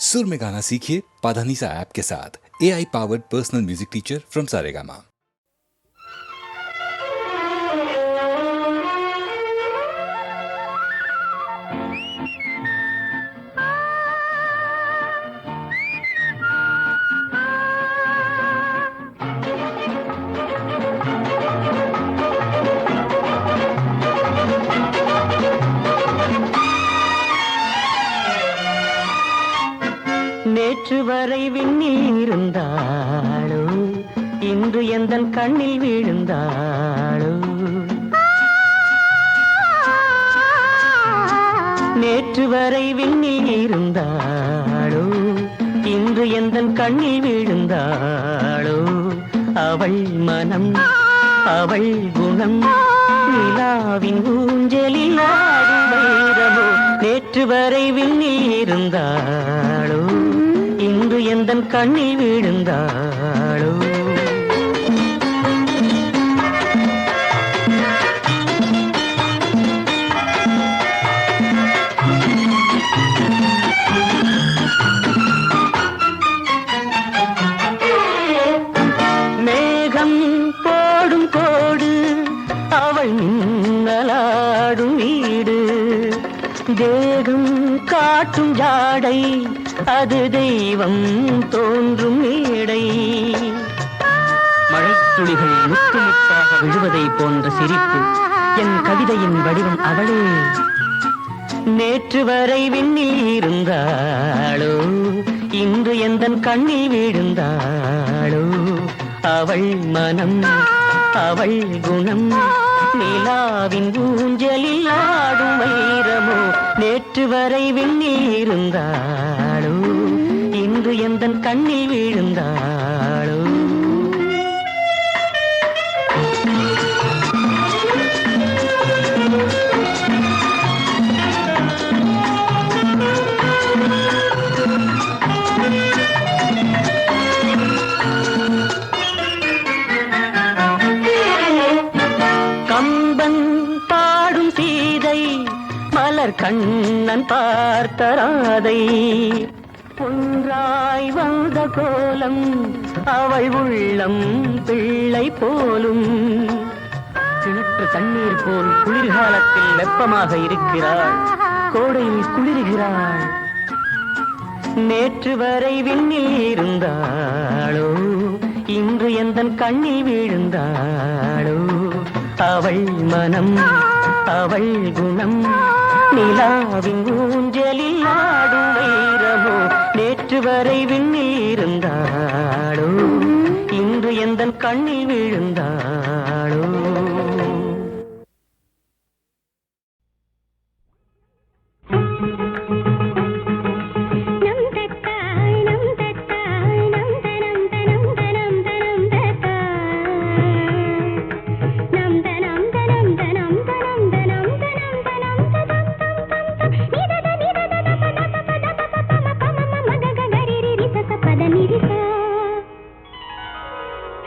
सुर में गाना सीखिए पाधानीसा ऐप के साथ। AI powered personal music teacher from Saregama. நேற்று வரை விண்ணில் இருந்தாளோ, இன்று எந்தன் கண்ணில் விழுந்தாளோ. நேற்று வரை விண்ணில் இருந்தாளோ, இன்று எந்தன் கண்ணில் விழுந்தாளோ. அவள் மனம், அவள் குணம், நிலாவின் ஊஞ்சலில் ஆடும் வைரமோ. நேற்று வரை விண்ணில் இருந்தாளோ, இன்று எந்தன் கண்ணில் விழுந்தாளோ. மேகம் போடும் கோடு, அவள் மின்னலாடும் வீடு. தேகம் காட்டும் ஜாடை, அது தெய்வம் தோன்றும் மேடை. மழைத்துளிகள் முத்து முத்தாக விழுவதை போன்ற சிரிப்பு, என் கவிதையின் வடிவம் அவளே. நேற்று வரை விண்ணில் இருந்தாளோ, இன்று எந்தன் கண்ணில் விழுந்தாளோ. அவள் மனம், அவள் குணம், நிலாவின் ஊஞ்சலில் ஆடும் வைரமோ. நேற்று வரை விண்ணில் இருந்தாளோ, இன்று எந்தன் கண்ணில் விழுந்தாளோ. கண்ணன் பார்த்தராதை, ஒன்றாய் வந்த கோலம், அவள் உள்ளம் பிள்ளை போலும். கிணற்று தண்ணீர் போல் குளிர்காலத்தில் வெப்பமாக இருக்கிறாள், கோடையில் குளிர்கிறாள். நேற்று வரை விண்ணில் இருந்தாளோ, இன்று எந்தன் கண்ணில் விழுந்தாளோ. அவள் மனம், அவள் குணம், நிலாவின் ஊஞ்சலில் ஆடும் வைரமோ. நேற்று வரை விண்ணில் இருந்தாளோ, இன்று எந்தன் கண்ணில் விழுந்தாளோ.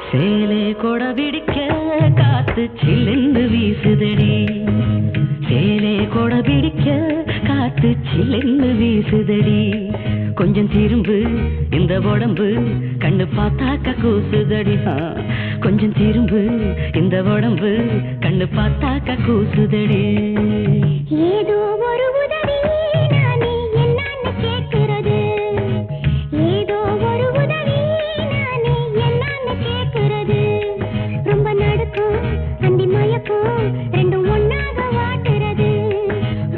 சேலே கொட பிடிக்க காத்து சில்லென்று வீசுதடி, சேலே கொட பிடிக்க காத்து சில்லென்று வீசுதடி. கொஞ்சம் திரும்பு இந்த உடம்பு, கண்ணு பார்த்தாக்க கூசுதடி. கொஞ்சம் திரும்பு இந்த உடம்பு, கண்ணு பார்த்தாக்க கூசுதடி. ஏதோ ஒரு உதவி நானே என்னான்னு கேட்கிறது, ஏதோ ஒரு உதவி நானே என்னான்னு கேட்கிறது. ரொம்ப நடுக்கும் அந்தி மயக்கும் ரெண்டும் ஒன்னாக வாட்டுறது,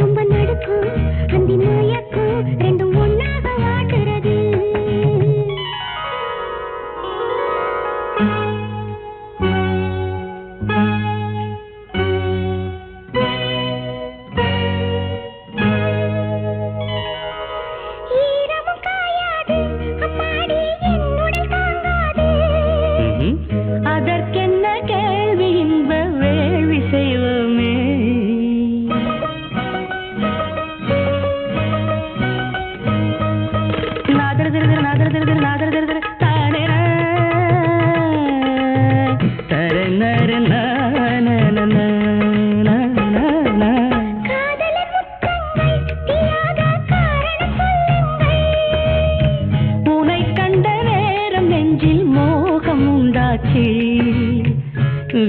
ரொம்ப நடுக்கும் அந்தி மயக்கும் ரெண்டும் ஒன்னாக வாட்டுறது. அதற்கென்ன கேள்வி, இன்ப வேள்வி செய்வோமே. நாதர திரு நாதர திரு நாதர திரு தானே தர நர நன. காதலின் முத்தங்கள் தியாக காரணம் சொல்லுங்கள்.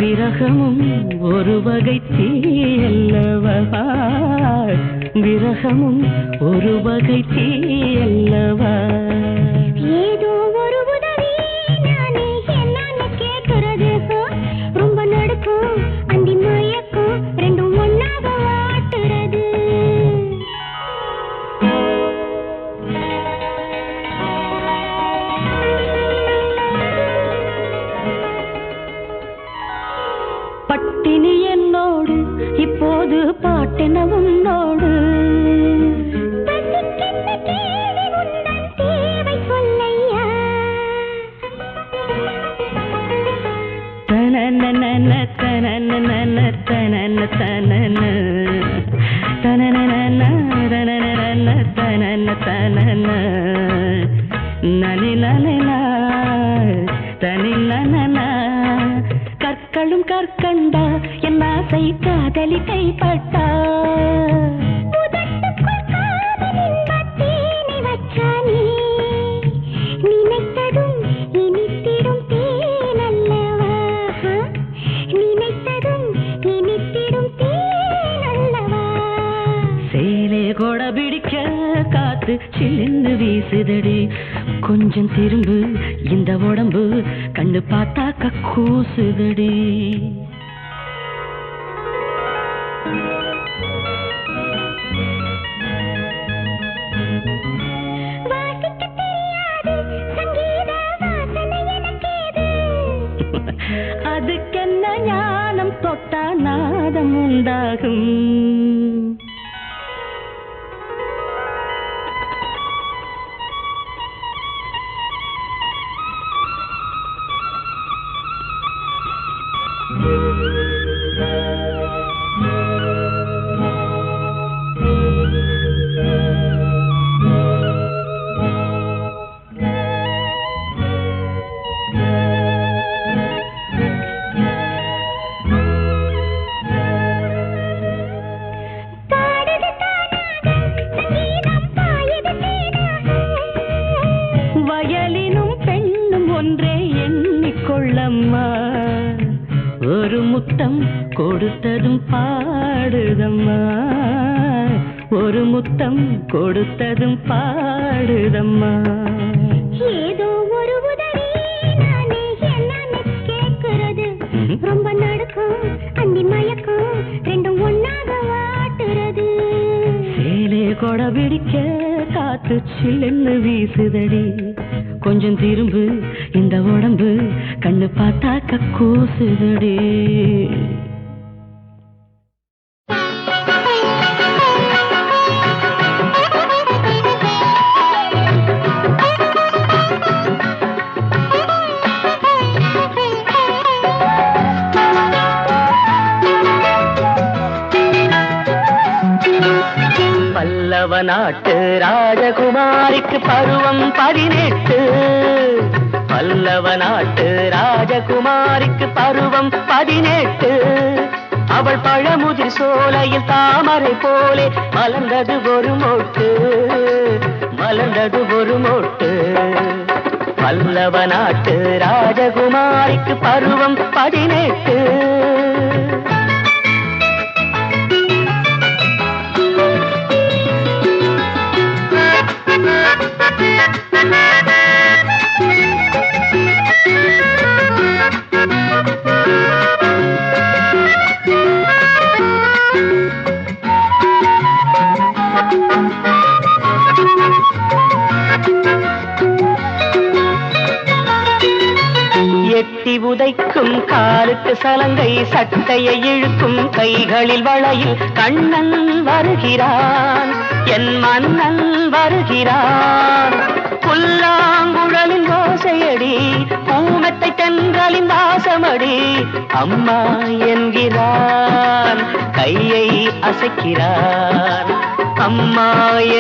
விரகமும் ஒரு வகை தீயல்லவா, விரகமும் ஒரு வகை தீயல்லவா. ஏதோ ஒரு உதவி நானே என்னன்னு கேட்கிறது, ரொம்ப நடுக்கும் அந்தி மயக்கும் ரெண்டும் ஒன்னாக வாட்டுறது. பட்டினி என்னோடு இப்போது பாட்டென உன்னோடு. பசிக்கென்ன கேள்வி உந்தன் தேவை சொல்லையா. தனனனன தனனனன தனன தனன தனனனன தனனனன தனன தனன நனினனன தனினனன. கற்களும் கற்கண்டா என் ஆசை காதலி கைப்பட்டா. உதட்டுக்குள் காதல் இன்பத் தேனை வச்சானே, நினைத்ததும் இனித்திடும் தேனல்லவா, நினைத்ததும் இனித்திடும் தேனல்லவா. சேலே கொட பிடிக்க காத்து சில்லுன்னு வீசுதடி. கொஞ்சம் திரும்பு இந்த உடம்பு கண்ணு பார்த்தாக்க கூசுதடி. வாசிக்க தெரியாது சங்கீத வாசனை எனக்கேது. அதுக்கென்ன ஞானம் தொட்டா நாதம் உண்டாகும். பாடுது தானாக சங்கீதம் பாயுது தேனாக. வயலினும் பெண்ணும் ஒன்றே எண்ணிக்கொள்ளம்மா. ஒரு முத்தம் கொடுத்ததும் பாடுதம்மா, ஒரு முத்தம் கொடுத்ததும் பாடுதம்மா. ஏதோ ஒரு உதவி நானே என்னன்னு கேட்கிறது, ரொம்ப நடுக்கும் அந்தி மயக்கும் ரெண்டும் ஒன்னாக வாட்டுறது. சேலே கொட பிடிக்க காத்து சில்லுன்னு வீசுதடி. கொஞ்சம் திரும்பு இந்த உடம்பு கண்ணு பார்த்தாக்க கூசுதடி. பல்லவ நாட்டு ராஜகுமாரிக்கு பருவம் 18. பல்லவ நாட்டு ராஜகுமாரிக்கு பருவம் 18. அவள் பழமுதிர் சோலையில் தாமரை போலே மலர்ந்தது ஒரு மொட்டு, மலர்ந்தது ஒரு மொட்டு. பல்லவ நாட்டு ராஜகுமாரிக்கு பருவம் 18. எட்டி உதைக்கும் காலுக்கு சலங்கை, சட்டையை இழுக்கும் கைகளில் வளையில் கண்ணன் வருகிறான், என் மன்னன் வருகிறான். புல்லாங்குழலின் ஓசையடி, பூமெத்தை தென்றலின் வாசமடி. அம்மா என்கிறான், கையை அசைக்கிறான். அம்மா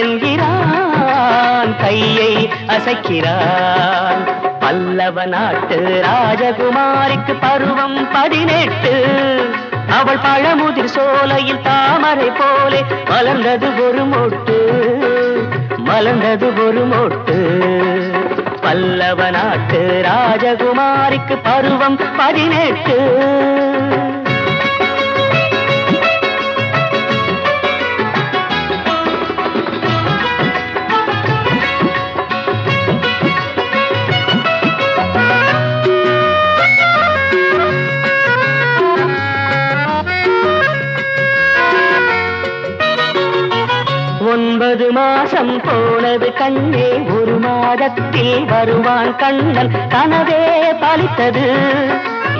என்கிறான், கையை அசைக்கிறான். பல்லவ நாட்டு ராஜகுமாரிக்கு பருவம் 18. அவள் பழமுதிர் சோலையில் தாமரை போலே மலர்ந்தது ஒரு மொட்டு, மலர்ந்தது ஒரு மொட்டு. பல்லவ நாட்டு ராஜகுமாரிக்கு பருவம் 18. ஒன்பது மாசம் போனது கண்ணே, ஒரு மாதத்தில் வருவான் கண்ணன். கனவே பலித்தது,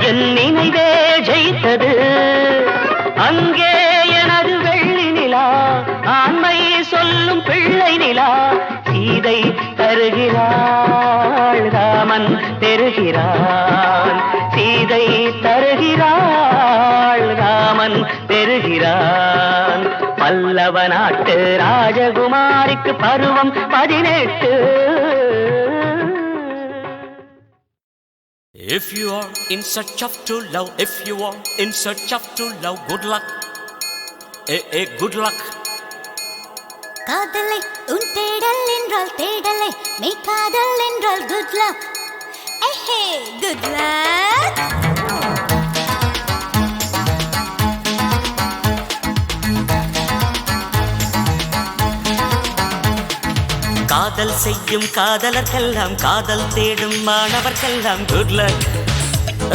என் நினைவே ஜெயித்தது. அங்கே எனது வெள்ளி நிலா, ஆண்மை சொல்லும் பிள்ளை நிலா. சீதை தருகிறாள், ராமன் பெறுகிறான். சீதை தருகிறாள், ராமன் பெறுகிறான். பல்லவ நாட்டு ராஜகுமாரிக்கு பருவம் 18. If you are in search of true love, if you are in search of true love, good luck. Good luck. காதலை உன் தேடல் என்றால் தேடலை, மெய் காதல் என்றால் good luck. ஏஹே good luck. காதல் செய்யும் காதலர்க்கெல்லாம், காதல் தேடும் மாணவர்க்கெல்லாம் good luck.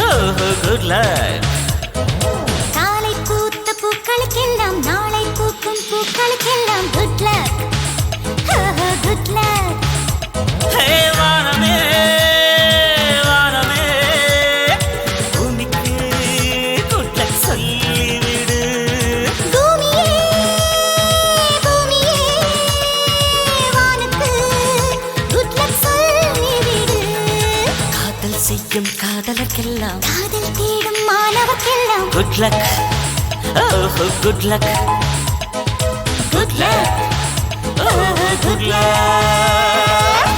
Oh, good luck. காலை பூத்த பூக்களுக்கெல்லாம், நாளை பூக்கும் பூக்களுக்கெல்லாம் good luck. good luck. Hey வானமே வானமே, பூமிக்கு good luck சொல்லிவிடு. பூமியே பூமியே, வானுக்கு good luck சொல்லிவிடு. காதல் செய்யும் காதலர்க்கெல்லாம், காதல் தேடும் மாணவர்க்கெல்லாம் good luck. Oh, good luck. Good luck. Oh, good luck.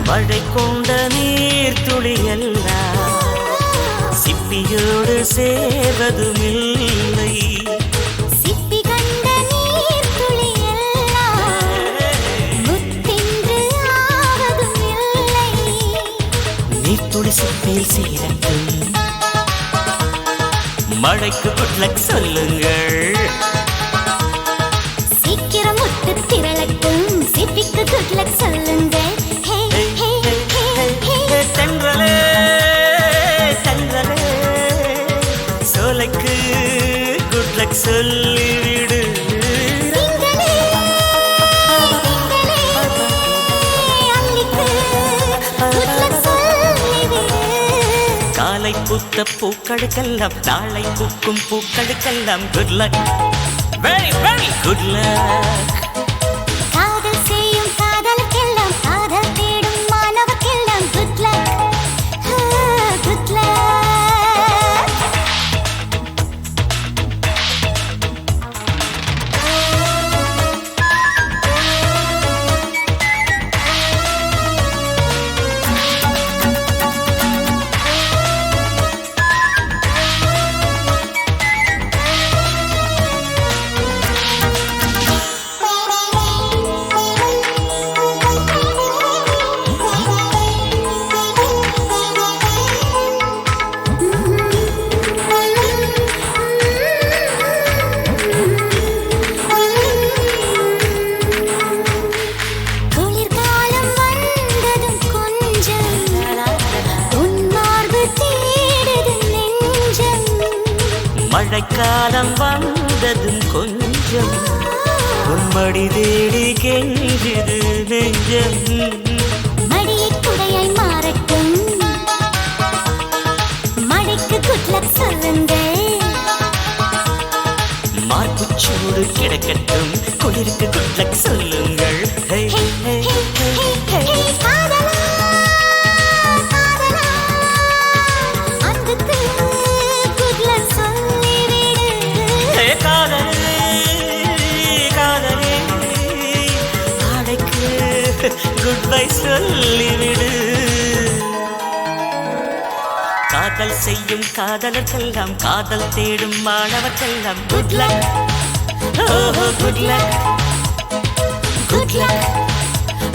மழை கொண்ட நீர் துளியெல்லாம் சிப்பியோடு சேர்வதுமில்லை. சிப்பி கண்ட நீர் துளியெல்லாம் முத்தென்று ஆவதும் இல்லை. நீர்த்துளி சிப்பில் சீரட்டும், மழைக்கு good luck சொல்லுங்கள். சீக்கிரம் முத்து திரளட்டும், சிப்பிக்கு good luck சொல்லுங்கள். தென்றலே தென்றலே, சோலைக்கு good luck சொல்லிவிடு. திங்களே திங்களே, அள்ளிக்கு good luck சொல்லிவிடு. காலை பூத்த பூக்களுக்கெல்லாம், நாளை பூக்கும் பூக்களுக்கெல்லாம் good luck. Very very good luck. காதல் செய்யும் காதலுக்கெல்லாம், காதல் தேடும் மாணவர்க்கெல்லாம் good luck. good luck. குளிர்காலம் வந்ததும் கொஞ்சம் உன் மார்பு தேடுது நெஞ்சம். மழைக்காலம் வந்ததும் கொஞ்சம் உன்மடி தேடி கெஞ்சுது நெஞ்சம். மடியை குடையாய் மாறட்டும், மழைக்கு good luck சொல்லுங்கள். மார்புச்சூடு கிடக்கட்டும், குளிருக்கு good luck சொல்லுங்கள். Hey, hey, hey, hey, hey. காதல் பார்த்து குட் பை சொல்லிவிடு. காதல் செய்யும் காதலர்க்கெல்லாம் காதல் தேடும் மாணவர்க்கெல்லாம் குட் லக். ஓஹோ குட் லக், குட் லக்,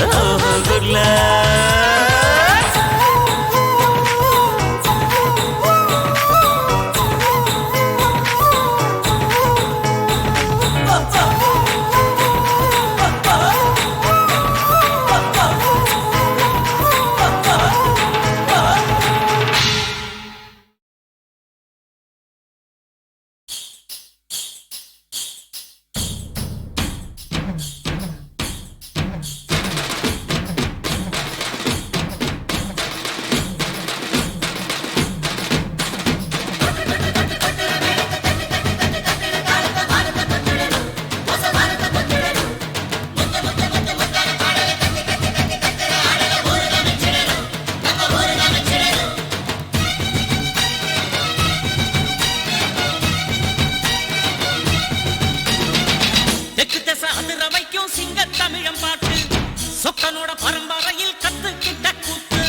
ஓஹோ குட் லக். சொக்கனோட பரம்பரையில் கத்துக்கிட்ட கூத்து,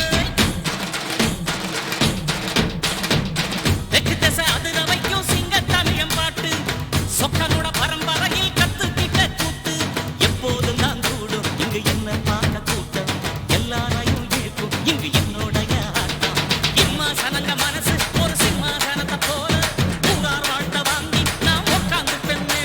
தெற்கு திசை அதிர வைக்கும் சிங்க தமிழம் பாட்டு. சொக்கனோட பரம்பரையில் கத்துக்கிட்ட கூத்து, எப்போதும் நான் கூடும் இங்கு என்ன பார்க்க கூட்டம், எல்லாரையும் இழுக்கும் இங்கு என்னோடைய ஆட்டம். இம்மாசனங்க மனசு ஒரு சிம்மாசனத்தை போல ஊரார் வாழ்த்த வாங்கி நான் உட்காந்து பெண்ணே.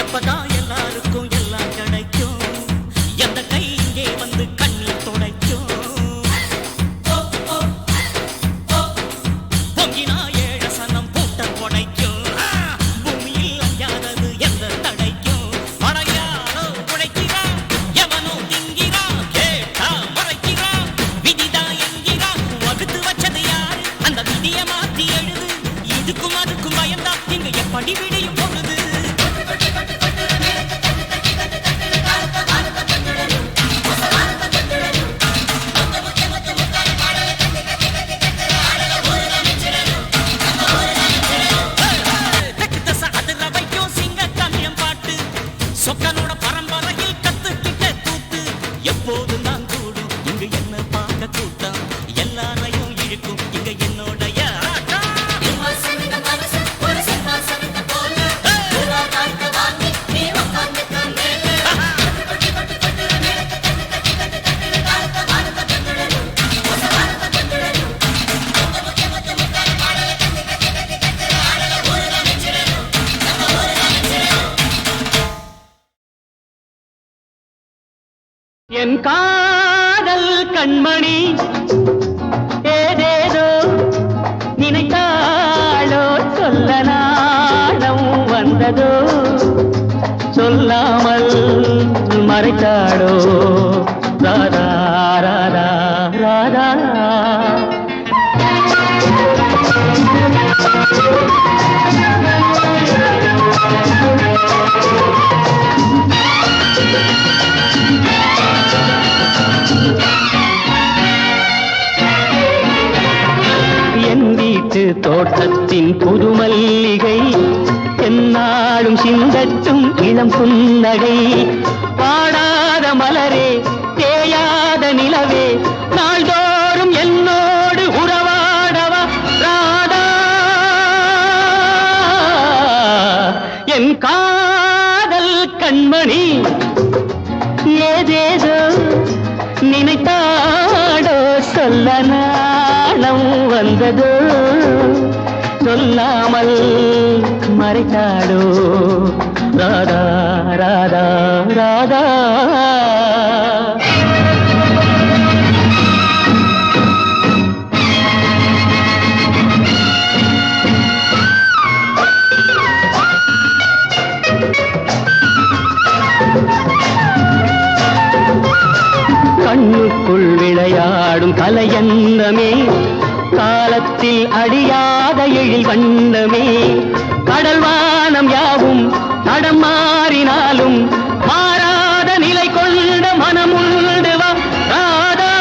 எப்பதான் எல்லாருக்கும் எல்லாம் கிடைக்கும், எந்த கை இங்கே வந்து கண்ணீர் துடைக்கும். பொங்கினா ஏழ சனம் பூட்ட உடைக்கும், பூமியில் அஞ்சாதது எந்த தடைக்கும். படையாளோ உடைக்கிறான், எவனோ திங்கிறான், கேட்டா மறைக்கிறான், விதிதான் என்கிறான். வகுத்து வச்சது யாரு, அந்த விதிய மாத்தி எழுது. இதுக்கும் அதுக்கும் பயந்தா இங்க எப்படி விடியும் பொழுது. சொக்கனோட பரம்பரையில் கத்துக்கிட்ட கூத்து, எப்போது நான் கூடும் இங்கு என்ன பார்க்க கூட்டம், எல்லாரையும் இழுக்கும் இங்க என்னோடைய ஆட்டம். ஒரு சிம்மாசனத்தை போல என் காதல் கண்மணி ஏதேதோ நினைத்தாளோ சொல்ல நாணம் வந்ததோ சொல்லாமல் மறைத்தாளோ ராதா ராதா ராதா என் வீட்டு தோட்டத்தின் புது மல்லிகை என்னாலும் சிந்தட்டும் இளம் புன்னகை பாடாத மலரே தேயாத நிலவே நாள்தோறும் என்னோடு உறவாடவா ராதா என் காதல் கண்மணி ஏதேதோ நினைத்தாடோ சொல்ல நாணம் வந்ததோ சொல்லாமல் மறைத்தாடோ ராதா ராதா ராதா கண்ணுக்குள் விளையாடும் கலையன்னமே காலத்தில் அடியாத எழில் வண்ணமே கடல்வானம் யாவும் தடம் மாறினாலும் மாறாத நிலை கொண்ட மனமுள்ளுவா ராதா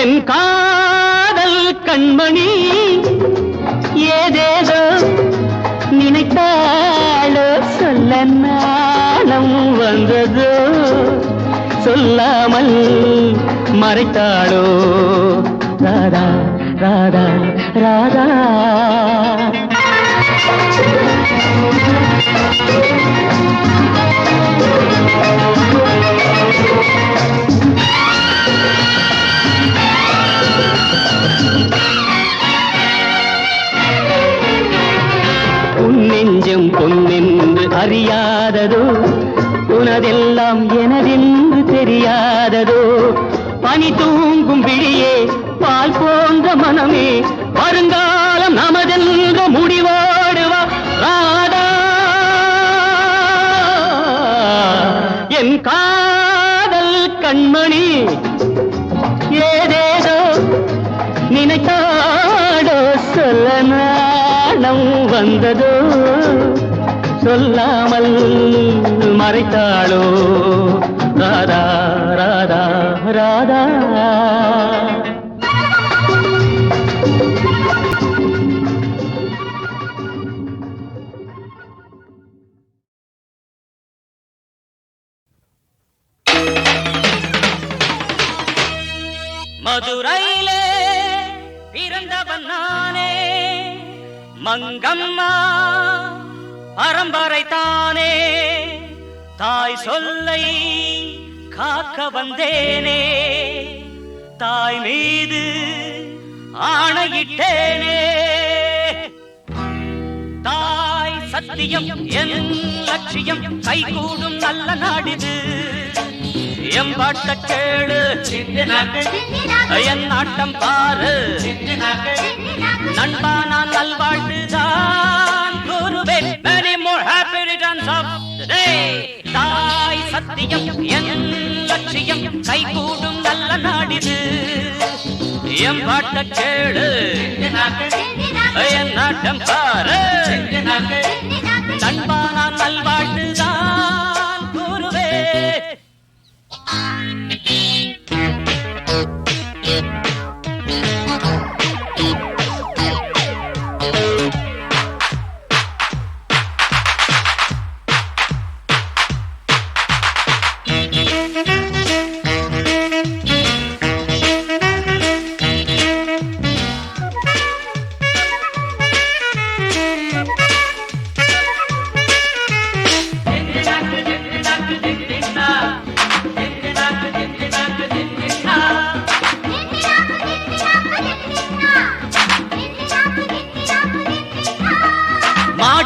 என் காதல் கண்மணி ஏதேதோ நினைத்தாளோ சொல்ல நாணம் வந்ததோ சொல்லாமல் மறைத்தாளோ ராதா ராதா ராதா உன் நெஞ்சம் பொன்னென்று அறியாததோ உனதெல்லாம் எனதென்று தெரியாததோ பனி தூங்கும் விழியே பால் போன்ற மனமே வருங்காலம் நமதென்ற முடிவோடுவா ராதா என் காதல் கண்மணி ஏதேதோ நினைத்தாடோ சொல்ல நாணம் வந்ததோ சொல்லாமல் மறைத்தாளோ ராதா ராதா ராதா மதுரையிலே பிறந்தவன் நானே மங்கம்மா பரம்பரை தானே தாய் சொல்லை காக்க வந்தேனே தாய் மீது ஆணையிட்டேனே தாய் சத்தியம் என் லட்சியம் கைகூடும் நல்ல நாடிது எம்பாட்ட கேளு என் நாட்டம் பாரு நண்பா நான் நல்வாழ்வுதான் கூறுவேன் many more happy returns of the day தாய் சத்தியம் என் லட்சியம் கைகூடும் நல்ல நாடிது எம்பாட்ட கேளு என் நாட்டம் பாரு நண்பா நான் நல்வாழ்வுதான் கூறுவேன்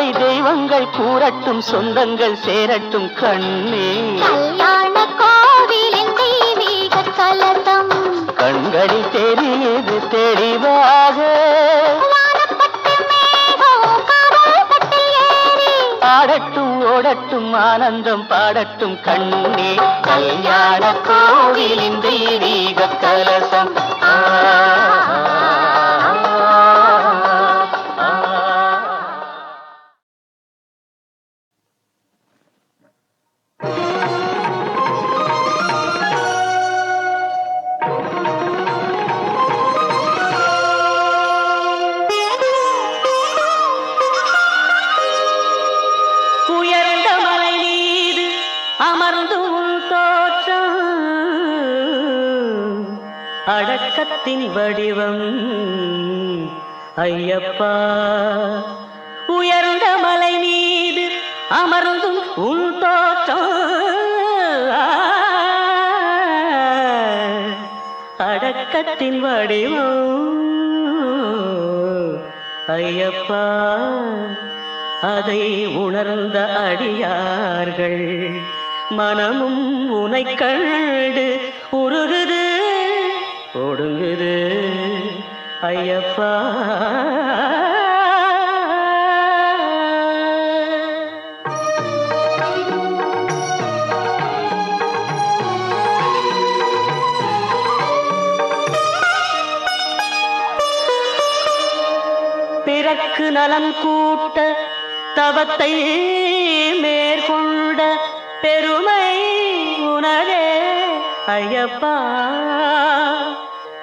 கதை தெய்வங்கள் கூறட்டும் சொந்தங்கள் சேரட்டும் கண்ணே கல்யாண கோவிலின் தெய்வீக கலசம் கண்களில் தெரியுது தெளிவாக வானப்பட்டு மேகம் காதல் கட்டில் ஏறி ஆடட்டும் ஓடட்டும் ஆனந்தம் பாடட்டும் கண்ணே கல்யாண கோவிலின் தெய்வீக கலசம் உயர்ந்த மலை மீது அமர்ந்து உன் தோற்றம் அடக்கத்தின் வடிவம் ஐயப்பா உயர்ந்த மலை மீது அமர்ந்தும் உன் தோற்றம் அடக்கத்தின் வடிவம் ஐயப்பா அதை உணர்ந்த அடியார்கள் மனமும் உனை கண்டு உருகுது ஒடுங்குது ஐயப்பா பிறக்கு நலம் கூட்ட தவத்தை மேற்கொண்ட பெருமை உனதே ஐயப்பா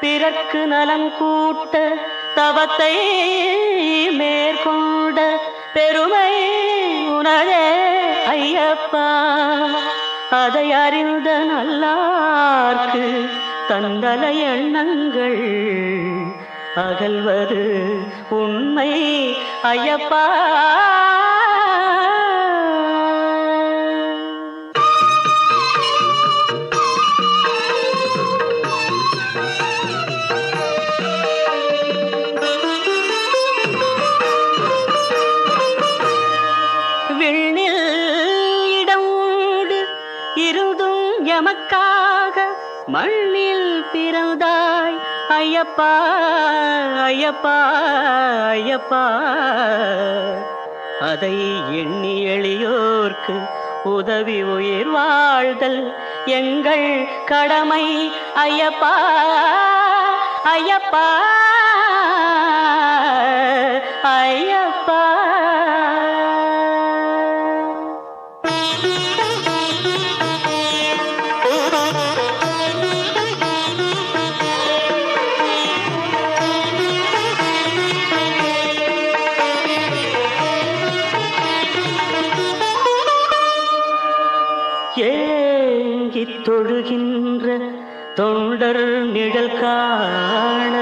பிறக்கு நலம் கூட்ட தவத்தை மேற்கொண்ட பெருமை உனதே ஐயப்பா அதை அறிந்த நல்லார்க்கு தந்தல எண்ணங்கள் அகல்வது உண்மை ஐயப்பா விண்ணில் இடம் உண்டு இருந்தும் எமக்காக மண்ணில் பிறந்தாய் ஐயப்பா ஐயப்பா ஐயப்பா அதை எண்ணி எளியோர்க்கு உதவி உயிர் வாழ்தல் எங்கள் கடமை ஐயப்பா ஐயப்பா ஐயப்பா ஏங்கித் தொழுகின்ற தொண்டர் நிழல் காண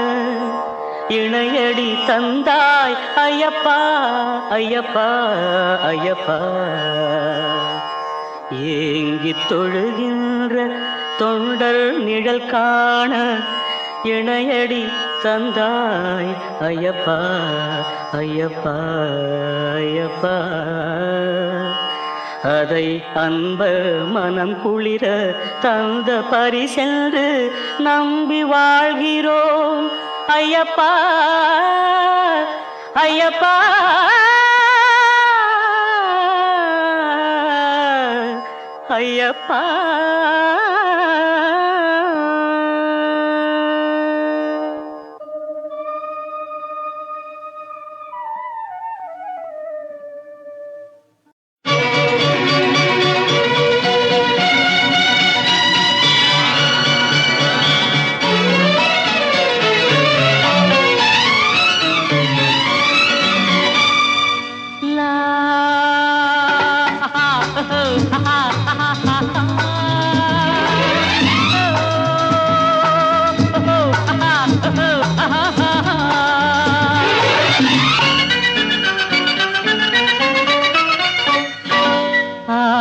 இணையடி தந்தாய் ஐயப்பா ஐயப்பா ஐயப்பா ஏங்கித் தொழுகின்ற தொண்டர் நிழல் காண இணையடி தந்தாய் ஐயப்பா ஐயப்பா ஐயப்பா அதை அன்ப மனம் குளிர தந்த பரிசென்று நம்பி வாழ்கிறோம் ஐயப்பா ஐயப்பா ஐயப்பா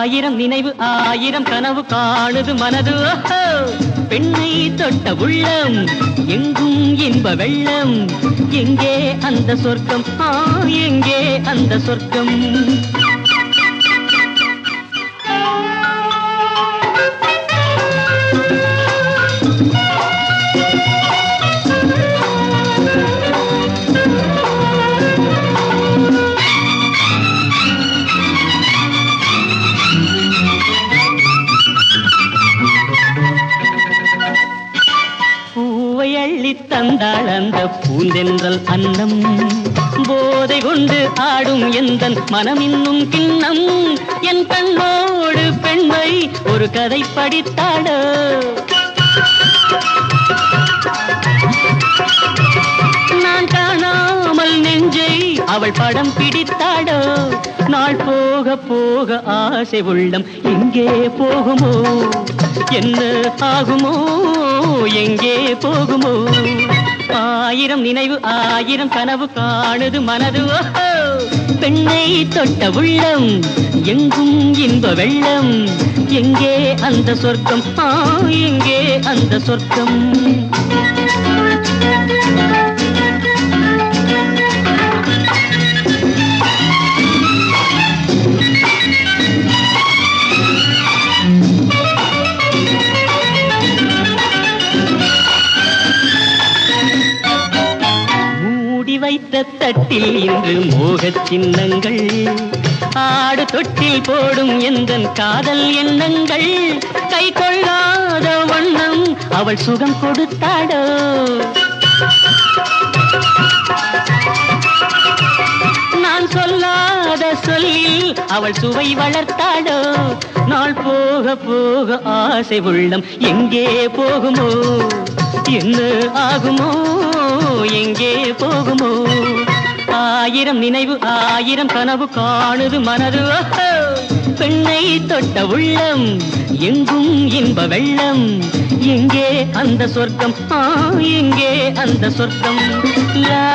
ஆயிரம் நினைவு ஆயிரம் கனவு காணுது மனது பெண்ணை தொட்ட உள்ளம் எங்கும் இன்ப வெள்ளம். எங்கே அந்த சொர்க்கம்? எங்கே அந்த சொர்க்கம்? தந்தாள் அந்த பூந்தென்றல் அன்னம். போதை கொண்டு ஆடும் எந்தன் மனம் இன்னும் கிண்ணம். என் கண்ணோடு பெண்மை ஒரு கதை படித்தாடோ. நான் காணாமல் நெஞ்சை அவள் படம் பிடித்தாடோ. நாள் போக போக ஆசை உள்ளம் எங்கே போகுமோ? என்ன ஆகுமோ? எங்கே போகுமோ? ஆயிரம் நினைவு ஆயிரம் கனவு காணுது மனது. பெண்ணை தொட்ட உள்ளம் எங்கும் இன்ப வெள்ளம். எங்கே அந்த சொர்க்கம்? எங்கே அந்த சொர்க்கம்? வைத்த தட்டில் இன்று மோகச் சின்னங்கள். ஆடு தொட்டில் போடும் எந்தன் காதல் எண்ணங்கள். கை கொள்ளாத வண்ணம் அவள் சுகம் கொடுத்தாடோ. நான் சொல்லாத சொல்லில் அவள் சுவை வளர்த்தாடோ. நாள் போக போக ஆசை உள்ளம் எங்கே போகுமோ? என்ன ஆகுமோ? எங்கே போகுமோ? ஆயிரம் நினைவு ஆயிரம் கனவு காணுது மனது. பெண்ணை தொட்ட உள்ளம் எங்கும் இன்ப வெள்ளம். எங்கே அந்த சொர்க்கம்? எங்கே அந்த சொர்க்கம்? லா